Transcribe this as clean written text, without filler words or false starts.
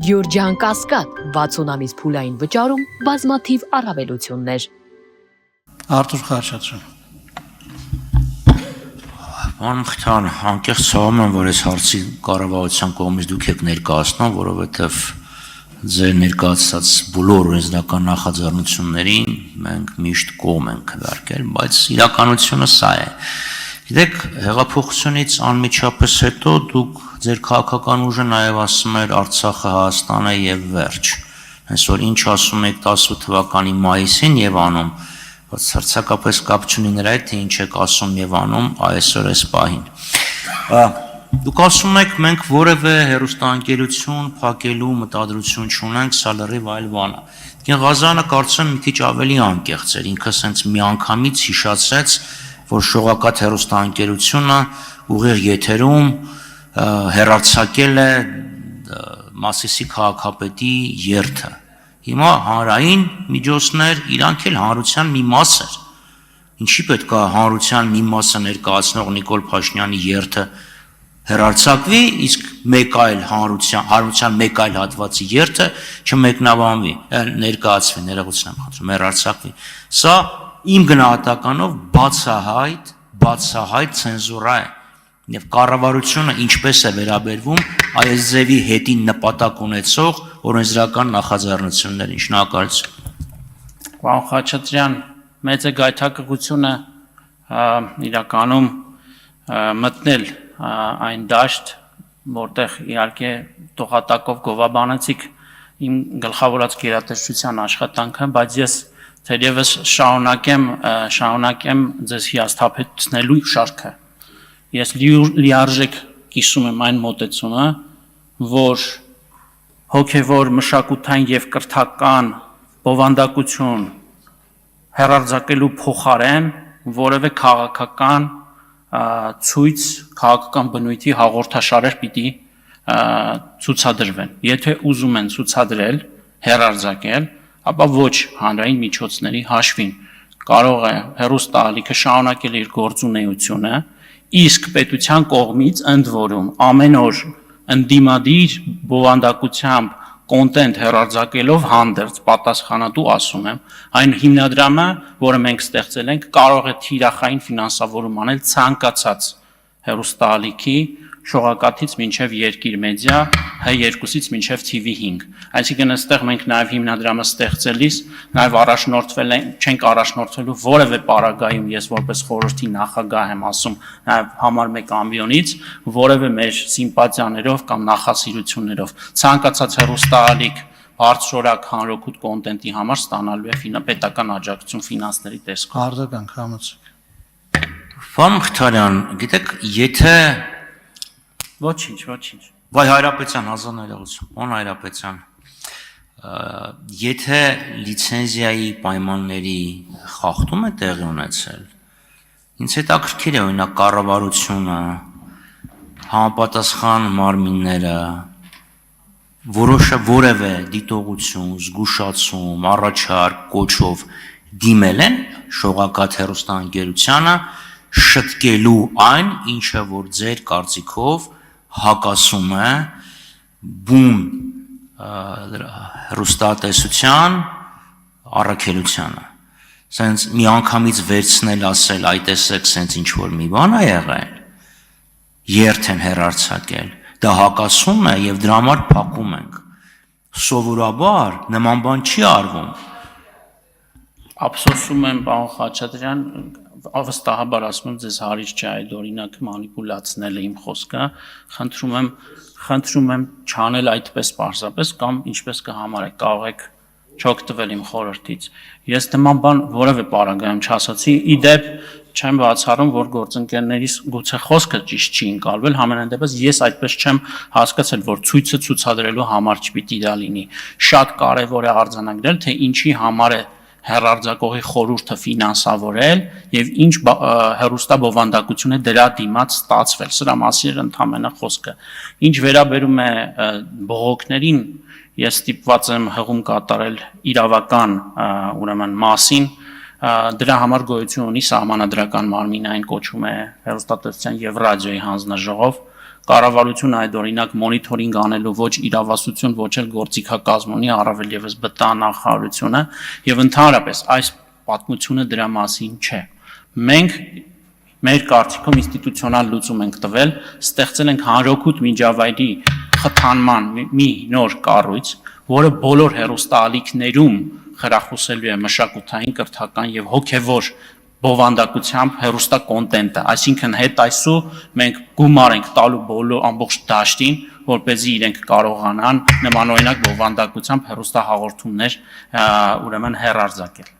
Գյորջյան Կասկադ 60 ամիս փուլային վճարում բազմաթիվ առավելություններ։ Արտուր Խաչատրյան։ Պարոն Մխիթարյան, անկեղծ ցավում եմ, որ այս հարցի կառավարության կողմից դուք եք ներկայացնում, որովհետև ձեր ներկայացած բոլոր օրենսդրական նախաձեռնություններին մենք միշտ կողմ ենք քվեարկել, բայց իրականությունը սա է։ Գիտեք, հեղափոխությունից անմիջապես հետո դուք ձեր քաղաքական ուժը նաև ասում էր Արցախը, Հայաստանը եւ վերջ։ Այսօր ինչ ասում եք 18 թվականի մայիսին եւ անում, բայց հերցակապես կապ չունի նրա հետ, թե ինչ եք ասում եւ անում այսօր այս պահին։ Դուք ասում եք մենք որևէ հերոստանգերություն փակելու մտադրություն չունենք, սա լրիվ այլ բան է։ Դին Ղազարյանը կարծեմ մի քիչ ավելի անկեղծ էր, ինքը սենց միանգամից հիշացրեց, որ շողակաթ հերոստանգերությունը ուղիղ եթերում հեռարձակել է Մասիսի քաղաքապետի երթը։ Հիմա հանրային միջոցներ իրանք էլ հանրության մի մաս էր։ Ինչի պետք է հանրության մի մասը ներկայացնող Նիկոլ Փաշինյանի երթը հեռարձակվի, իսկ մեկ այլ հանրության մեկ այլ հատվածի երթը չմեկնաբանվի, ներկայացվի, ներողություն եմ խնդրում, հեռարձակվի։ Սա իմ գնահատականով բացահայտ ցենզուրա է։ Եվ կառավարությունը ինչպես է վերաբերվում այս ձևի հետին նպատակ ունեցող օրենսդրական նախաձեռնություններին։ Շնորհակալություն։ Պարոն Խաչատրյան, մեծ է գայթակղությունը իրականում մտնել այն դաշտ, որտեղ իհարկե տողատակով գովաբանեցիք իմ գլխավորած գերատեսչության աշխատանքը, բայց ես թերևս շարունակեմ ձեզ հիասթափեցնելու շարքը։ Ես լիարժեք կիսում եմ այն մոտեցումը, որ հոգևոր, մշակութային եւ կրթական բովանդակություն հեռարձակելու փոխարեն որևէ քաղաքական ցույց, քաղաքական բնույթի հաղորդաշարեր պիտի ցուցադրվեն։ Եթե ուզում են ցուցադրել, հեռարձակել, ապա ոչ հանրային միջոցների հաշվին կարող է հեռուստաալիքը շարունակել իր գործունեությունը, իսկ պետության կողմից ընդ որում ամեն օր ընդդիմադիր բովանդակությամբ կոնտենտ հեռարձակելով հանդերձ պատասխանատու ասում եմ, այն հիմնադրամը, որը մենք ստեղծել ենք, կարող է թիրախային ֆինանսավորում անել ցանկացած հեռուստաալիքի շողակաթից մինչև Երկիր մեդիա, H2-ից մինչև TV5։ Այսինքն այստեղ մենք նաև հիմնադրամը ստեղծելիս նաև չենք առաջնորդվելու որևէ պարագայում, ես որպես խորհրդի նախագահ եմ ասում, նաև համար 1 ամբիոնից, որևէ մեր սիմպաթիաներով կամ նախասիրություններով ցանկացած հեռուստաալիք բարձրորակ հանրօգուտ կոնտենտի համար ստանալու է պետական աջակցություն ֆինանսների տեսքով։ Արտակարգ համոզեք։ Պարոն Մխիթարյան, գիտեք, եթե Ոչինչ։ Վայ Հայրապետյան, հազար ներողություն, Պարոն Հայրապետյան, եթե լիցենզիայի պայմանների խախտում է տեղի ունեցել, ինձ հետաքրքիր է օրինակ կառավարությունը, համապատասխան մարմինները, որևէ դիտողություն, զգուշացում, առաջարկ, կոչով դիմել են շողակաթ հեռուստաընկերությանը շտկելու այն, ինչը որ ձեր կարծիքով հակասում է բուն հեռուստատեսության առաքելությանը։ Սենց մի անգամից վերցնել ասել, այ տեսեք, սենց ինչ որ մի բան է եղել, երթ են հեռարձակել, դա հակասում է եւ դրա համար փակում ենք։ Սովորաբար նման բան չի արվում։ Ափսոսում եմ, պարոն Խաչատրյան, վստահաբար ասում եմ ձեզ հարից չէ այդ օրինակը մանիպուլացնել է իմ խոսքը, խնդրում եմ չանել այդպես պարզապես կամ ինչպես կհամարեք, կարող եք չօգտվել իմ խորհրդից։ Ես նման բան որևէ պարագայում չասացի, իդեպ չեմ բացառում, որ գործընկերներիս գուցե խոսքը ճիշտ չի ընկալվել, համենայն դեպս ես այդպես չեմ հասկացել, որ ցույցը ցուցադրելու համար չպիտի դա լինի։ Շատ կարևոր է արձանագրել, թե ինչի համար է հեռարձակողի խորհուրդը ֆինանսավորել եւ ինչ հեռուստա բովանդակություն է դրա դիմաց ստացվել։ Սրա մասին էր ընդհանրապես խոսքը։ Ինչ վերաբերում է բողոքներին, ես ստիպված եմ հղում կատարել իրավական ուրեմն մասին, դրա համար գոյություն ունի սահմանադրական մարմին, այն կոչվում է հեռուստատեսության եւ ռադիոյի հանձնաժողով, կառավարությունը այդ օրինակ մոնիթորինգ անելու ոչ իրավասություն, ոչ էլ գործիքակազմ ունի, առավել եւս ԲՏԱ նախարարությունը, եւ ընդհանրապես այս պատմությունը դրա մասին չէ։ Մենք մեր կարծիքով ինստիտուցիոնալ լուծում ենք տվել, ստեղծել ենք հանրօգուտ միջավայրի խթանման մի նոր կառույց, որը բոլոր հեռուստաալիքներում խրախուսելու է մշակութային, կրթական եւ հոգեվոր բովանդակությամբ հեռուստա կոնտենտը, այսինքն հետ այսու մենք գումար ենք տալու բոլոր ամբողջ դաշտին, որպեսզի իրենք կարողանան նմանօրինակ բովանդակությամբ հեռուստա հաղորդումներ ուրեմն հեռարձակել։